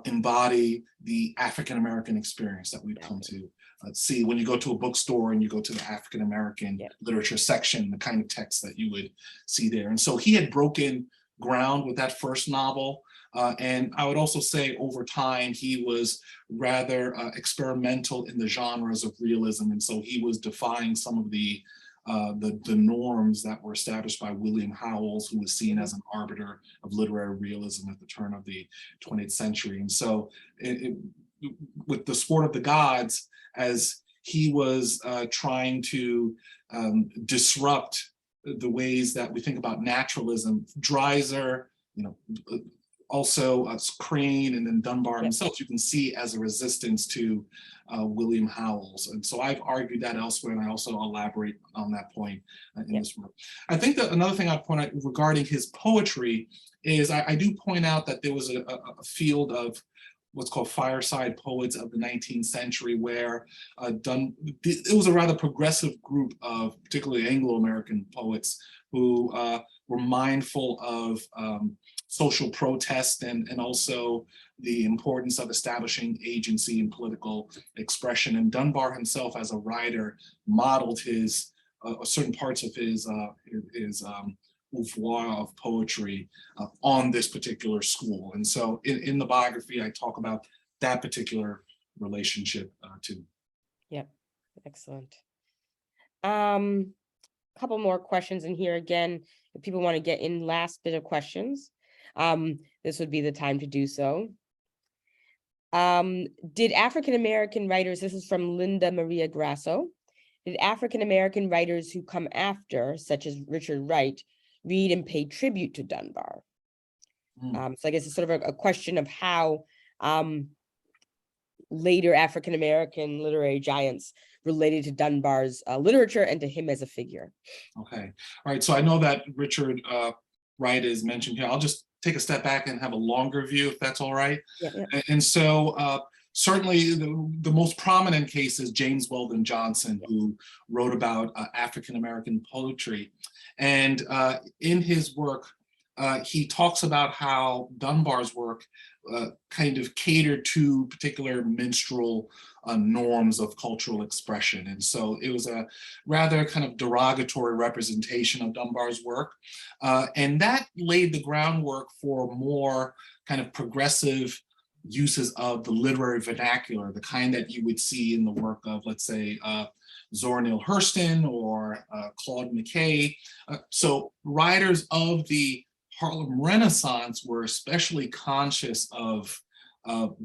embody the African-American experience that we've come to see when you go to a bookstore and you go to the African-American literature section, the kind of text that you would see there. And so he had broken ground with that first novel. And I would also say over time, he was rather experimental in the genres of realism. And so he was defying some of the norms that were established by William Howells, who was seen as an arbiter of literary realism at the turn of the 20th century. And so with The Sport of the Gods, as he was trying to disrupt the ways that we think about naturalism, Dreiser, also Crane, and then Dunbar himself, you can see as a resistance to William Howells. And so I've argued that elsewhere, and I also elaborate on that point in this work. I think that another thing I'd point out regarding his poetry is I do point out that there was a field of what's called fireside poets of the 19th century, where it was a rather progressive group of particularly Anglo-American poets who were mindful of social protest and also the importance of establishing agency in political expression. And Dunbar himself, as a writer, modeled his certain parts of his oeuvre of poetry on this particular school. And so in the biography, I talk about that particular relationship too. Yep, excellent. Couple more questions in here. Again, if people want to get in last bit of questions, this would be the time to do so. Did African-American writers, this is from Linda Maria Grasso, did African-American writers who come after, such as Richard Wright, read and pay tribute to Dunbar? So I guess it's sort of a question of how later African-American literary giants related to Dunbar's literature and to him as a figure. Okay. All right. So I know that Richard Wright is mentioned here. I'll just take a step back and have a longer view, if that's all right. And so certainly the most prominent case is James Weldon Johnson, who wrote about African-American poetry. And in his work, he talks about how Dunbar's work kind of catered to particular minstrel norms of cultural expression. And so it was a rather kind of derogatory representation of Dunbar's work. And that laid the groundwork for more kind of progressive uses of the literary vernacular, the kind that you would see in the work of, let's say, Zora Neale Hurston or Claude McKay. So writers of the Harlem Renaissance were especially conscious of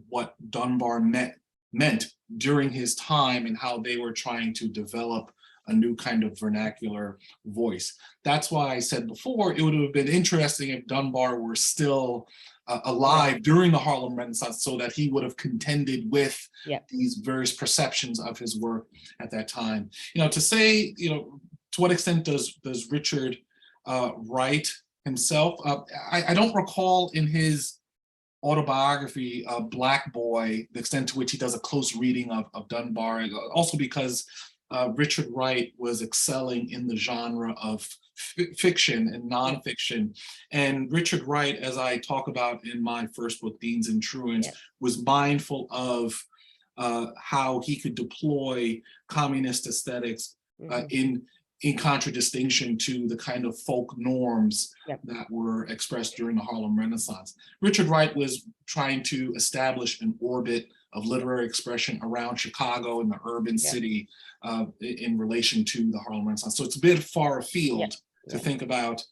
what Dunbar meant during his time and how they were trying to develop a new kind of vernacular voice. That's why I said before, it would have been interesting if Dunbar were still alive during the Harlem Renaissance, so that he would have contended with these various perceptions of his work at that time. To say, to what extent does Richard Wright himself, I don't recall in his autobiography, Black Boy, the extent to which he does a close reading of Dunbar, also because Richard Wright was excelling in the genre of fiction and nonfiction. And Richard Wright, as I talk about in my first book, Deans and Truants, was mindful of how he could deploy communist aesthetics in contradistinction to the kind of folk norms that were expressed during the Harlem Renaissance. Richard Wright was trying to establish an orbit of literary expression around Chicago and the urban city in relation to the Harlem Renaissance. So it's a bit far afield to think about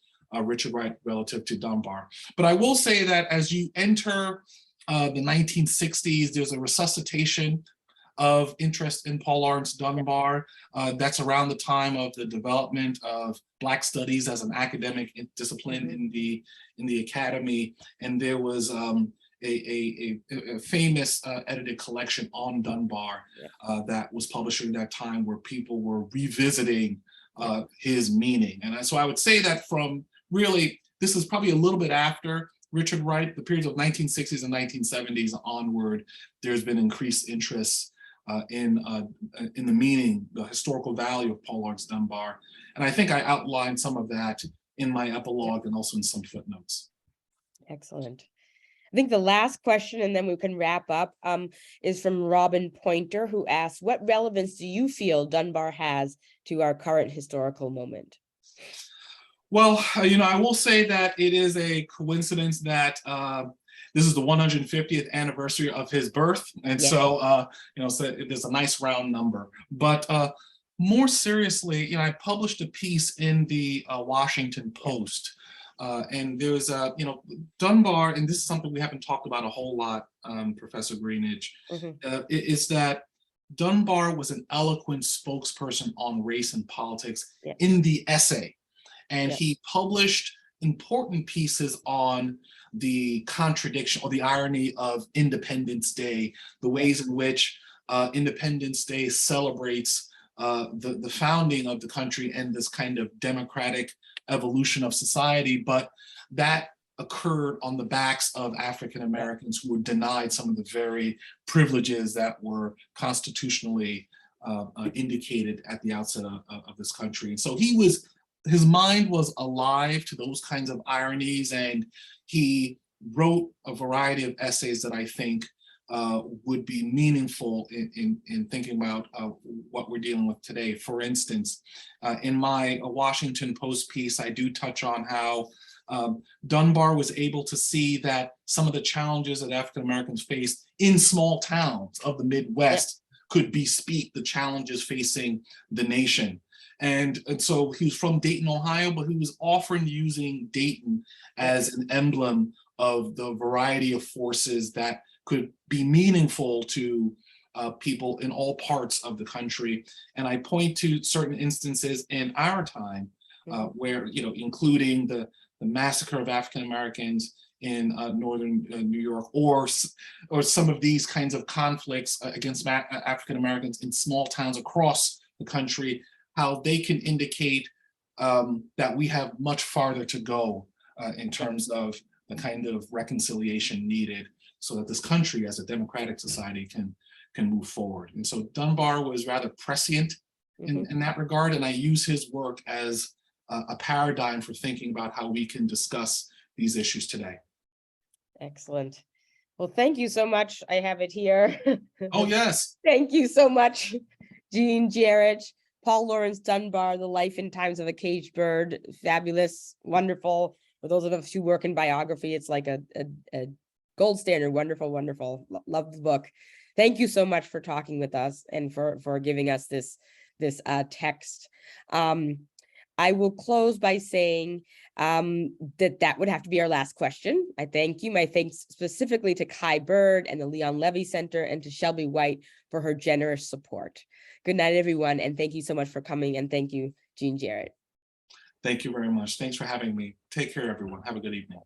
Richard Wright relative to Dunbar. But I will say that as you enter the 1960s, there's a resuscitation of interest in Paul Laurence Dunbar. That's around the time of the development of Black studies as an academic discipline in the academy. And there was a famous edited collection on Dunbar that was published during that time, where people were revisiting his meaning. And so I would say that from really, this is probably a little bit after Richard Wright, the periods of 1960s and 1970s onward, there's been increased interest in the meaning, the historical value of Paul Laurence Dunbar. And I think I outlined some of that in my epilogue and also in some footnotes. Excellent. I think the last question, and then we can wrap up, is from Robin Pointer, who asks, what relevance do you feel Dunbar has to our current historical moment? Well, I will say that it is a coincidence that this is the 150th anniversary of his birth. And so, so there's a nice round number. But more seriously, I published a piece in the Washington Post. And there's Dunbar, and this is something we haven't talked about a whole lot, Professor Greenidge, is that Dunbar was an eloquent spokesperson on race and politics in the essay. And he published important pieces on the contradiction or the irony of Independence Day, the ways in which Independence Day celebrates the founding of the country and this kind of democratic evolution of society, but that occurred on the backs of African Americans who were denied some of the very privileges that were constitutionally indicated at the outset of this country. And so his mind was alive to those kinds of ironies, and he wrote a variety of essays that I think would be meaningful in thinking about what we're dealing with today. For instance, in my Washington Post piece, I do touch on how Dunbar was able to see that some of the challenges that African Americans faced in small towns of the Midwest could bespeak the challenges facing the nation. And so he was from Dayton, Ohio, but he was often using Dayton as an emblem of the variety of forces that could be meaningful to people in all parts of the country. And I point to certain instances in our time where, including the massacre of African Americans in northern New York, or some of these kinds of conflicts against African Americans in small towns across the country, how they can indicate that we have much farther to go in terms of the kind of reconciliation needed so that this country as a democratic society can move forward. And so Dunbar was rather prescient in that regard, and I use his work as a paradigm for thinking about how we can discuss these issues today. Excellent. Well, thank you so much. I have it here. Oh, yes. Thank you so much, Jean Jarrett, Paul Laurence Dunbar, The Life and Times of a Caged Bird. Fabulous, wonderful. For those of us who work in biography, it's like a gold standard. Wonderful, wonderful. Love the book. Thank you so much for talking with us and for giving us this text. I will close by saying that would have to be our last question. I thank you. My thanks specifically to Kai Bird and the Leon Levy Center and to Shelby White for her generous support. Good night, everyone. And thank you so much for coming. And thank you, Jean Jarrett. Thank you very much. Thanks for having me. Take care, everyone. Have a good evening.